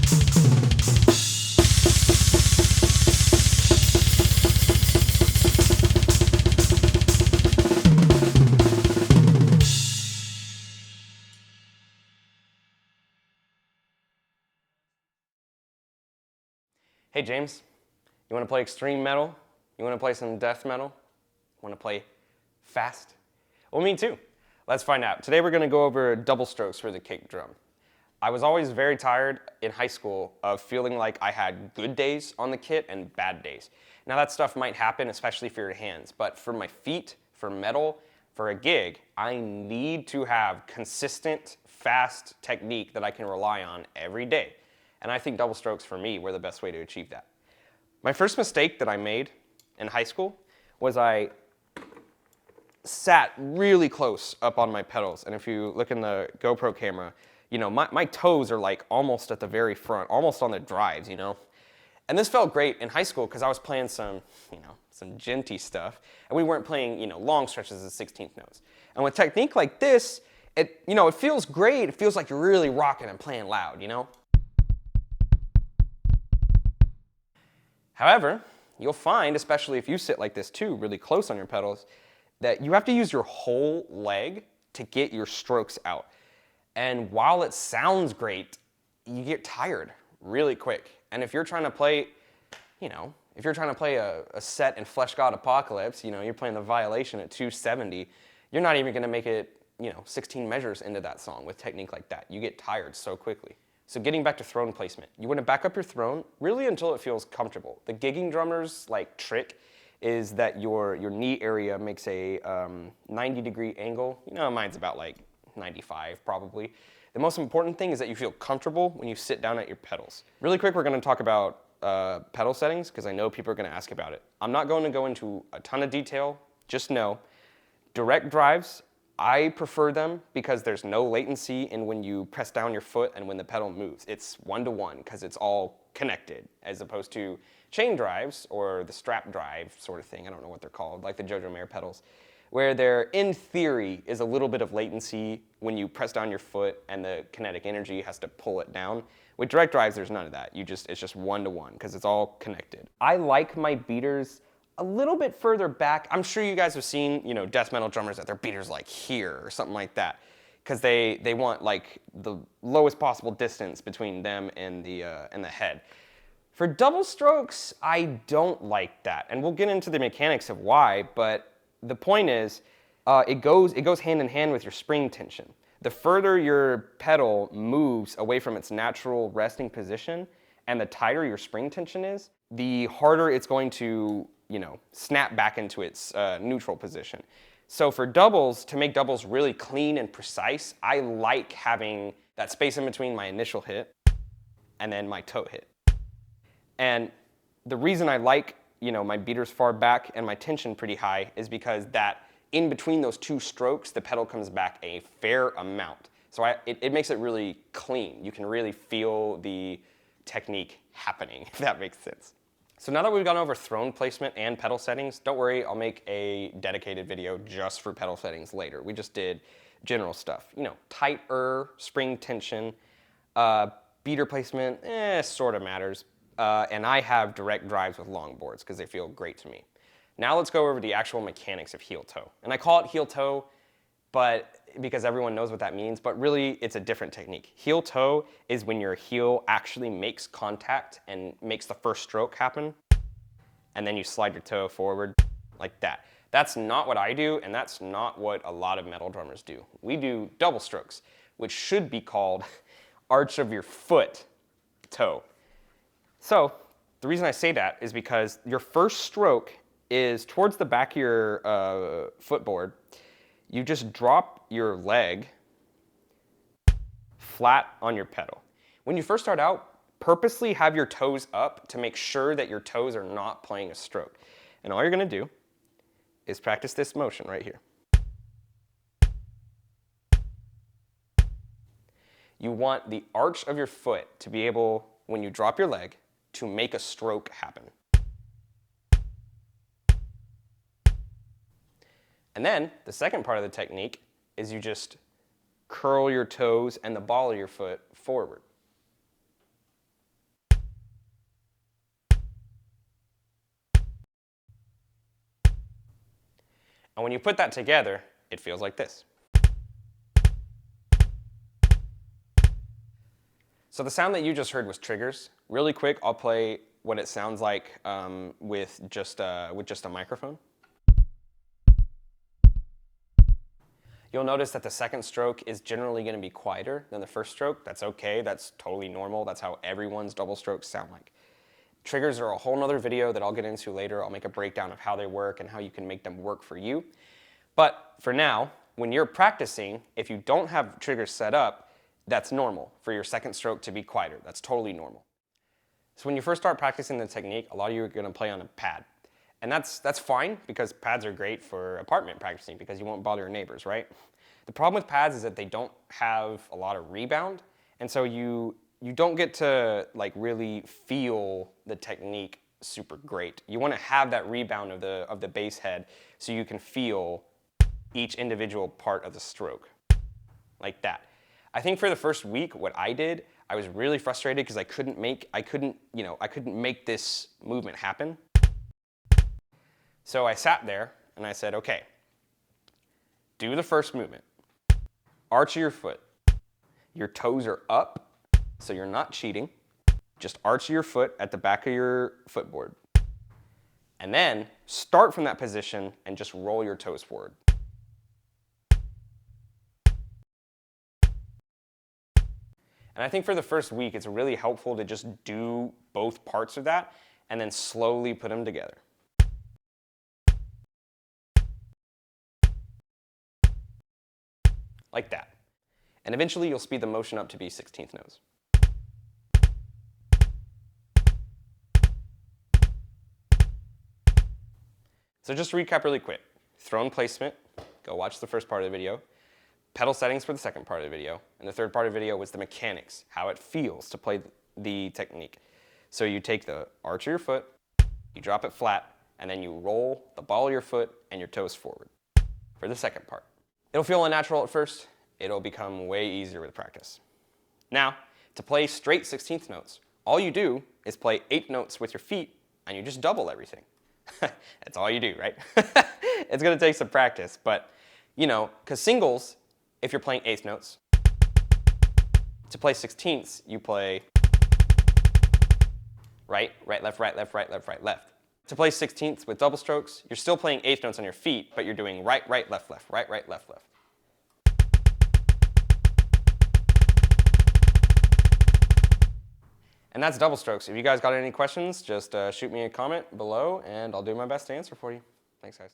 Hey James, you want to play extreme metal? You want to play some death metal? Want to play fast? Well, me too. Let's find out. Today we're going to go over double strokes for the kick drum. I was always very tired in high school of feeling like I had good days on the kit and bad days. Now that stuff might happen, especially for your hands, but for my feet, for metal, for a gig, I need to have consistent, fast technique that I can rely on every day. And I think double strokes for me were the best way to achieve that. My first mistake that I made in high school was I sat really close up on my pedals. And if you look in the GoPro camera, you know, my toes are like almost at the very front, almost on the drives, you know. And this felt great in high school because I was playing some, some genty stuff. And we weren't playing, long stretches of 16th notes. And with technique like this, it feels great. It feels like you're really rocking and playing loud, you know. However, you'll find, especially if you sit like this too, really close on your pedals, that you have to use your whole leg to get your strokes out. And while it sounds great, you get tired really quick. And if you're trying to play, if you're trying to play a set in Flesh God Apocalypse, you're playing the Violation at 270, you're not even gonna make it, 16 measures into that song with technique like that. You get tired so quickly. So getting back to throne placement, you want to back up your throne really until it feels comfortable. The gigging drummer's trick is that your knee area makes a 90-degree angle. Mine's about 95 probably. The most important thing is that you feel comfortable when you sit down at your pedals. Really quick, we're going to talk about pedal settings because I know people are going to ask about it. I'm not going to go into a ton of detail. Just know, direct drives, I prefer them because there's no latency in when you press down your foot and when the pedal moves. It's one-to-one because it's all connected, as opposed to chain drives or the strap drive sort of thing. I don't know what they're called, like the Jojo Mayer pedals, where there, in theory, is a little bit of latency when you press down your foot and the kinetic energy has to pull it down. With direct drives, there's none of that. It's just one-to-one because it's all connected. I like my beaters a little bit further back. I'm sure you guys have seen, death metal drummers that their beaters here or something like that, because they want the lowest possible distance between them and the head. For double strokes, I don't like that, and we'll get into the mechanics of why. But the point is, it goes hand in hand with your spring tension. The further your pedal moves away from its natural resting position, and the tighter your spring tension is, the harder it's going to snap back into its neutral position. So for doubles, to make doubles really clean and precise, I like having that space in between my initial hit and then my toe hit. And the reason I like, my beaters far back and my tension pretty high is because that in between those two strokes, the pedal comes back a fair amount. So it makes it really clean. You can really feel the technique happening, if that makes sense. So now that we've gone over throne placement and pedal settings, don't worry, I'll make a dedicated video just for pedal settings later. We just did general stuff. Tighter spring tension, beater placement, sort of matters. And I have direct drives with long boards because they feel great to me. Now let's go over the actual mechanics of heel toe. And I call it heel toe, but because everyone knows what that means, but really it's a different technique. Heel toe is when your heel actually makes contact and makes the first stroke happen, and then you slide your toe forward like that. That's not what I do, and that's not what a lot of metal drummers do. We do double strokes, which should be called arch of your foot toe. So the reason I say that is because your first stroke is towards the back of your footboard. You just drop your leg flat on your pedal. When you first start out, purposely have your toes up to make sure that your toes are not playing a stroke. And all you're gonna do is practice this motion right here. You want the arch of your foot to be able, when you drop your leg, to make a stroke happen. And then the second part of the technique is you just curl your toes and the ball of your foot forward. And when you put that together, it feels like this. So the sound that you just heard was triggers. Really quick, I'll play what it sounds like with just a microphone. You'll notice that the second stroke is generally going to be quieter than the first stroke. That's okay, that's totally normal. That's how everyone's double strokes sound like. Triggers are a whole nother video that I'll get into later. I'll make a breakdown of how they work and how you can make them work for you. But for now, when you're practicing, if you don't have triggers set up, that's normal for your second stroke to be quieter. That's totally normal. So when you first start practicing the technique, a lot of you are going to play on a pad. And that's fine, because pads are great for apartment practicing because you won't bother your neighbors, right? The problem with pads is that they don't have a lot of rebound, and so you don't get to like really feel the technique super great. You want to have that rebound of the bass head so you can feel each individual part of the stroke, like that. I think for the first week, what I did, I was really frustrated because I couldn't make this movement happen. So I sat there and I said, okay, do the first movement. Arch your foot. Your toes are up, so you're not cheating. Just arch your foot at the back of your footboard. And then start from that position and just roll your toes forward. And I think for the first week, it's really helpful to just do both parts of that and then slowly put them together. Like that. And eventually you'll speed the motion up to be 16th notes. So just to recap really quick. Throne placement, go watch the first part of the video. Pedal settings for the second part of the video. And the third part of the video was the mechanics, how it feels to play the technique. So you take the arch of your foot, you drop it flat, and then you roll the ball of your foot and your toes forward for the second part. It'll feel unnatural at first. It'll become way easier with practice. Now, to play straight 16th notes, all you do is play 8 notes with your feet and you just double everything. That's all you do, right? It's gonna take some practice, but because singles, if you're playing 8th notes, to play 16ths, you play right, right, left, right, left, right, left, right, left. To play 16ths with double strokes, you're still playing 8th notes on your feet, but you're doing right, right, left, left, right, right, left, left. And that's double strokes. If you guys got any questions, just shoot me a comment below and I'll do my best to answer for you. Thanks, guys.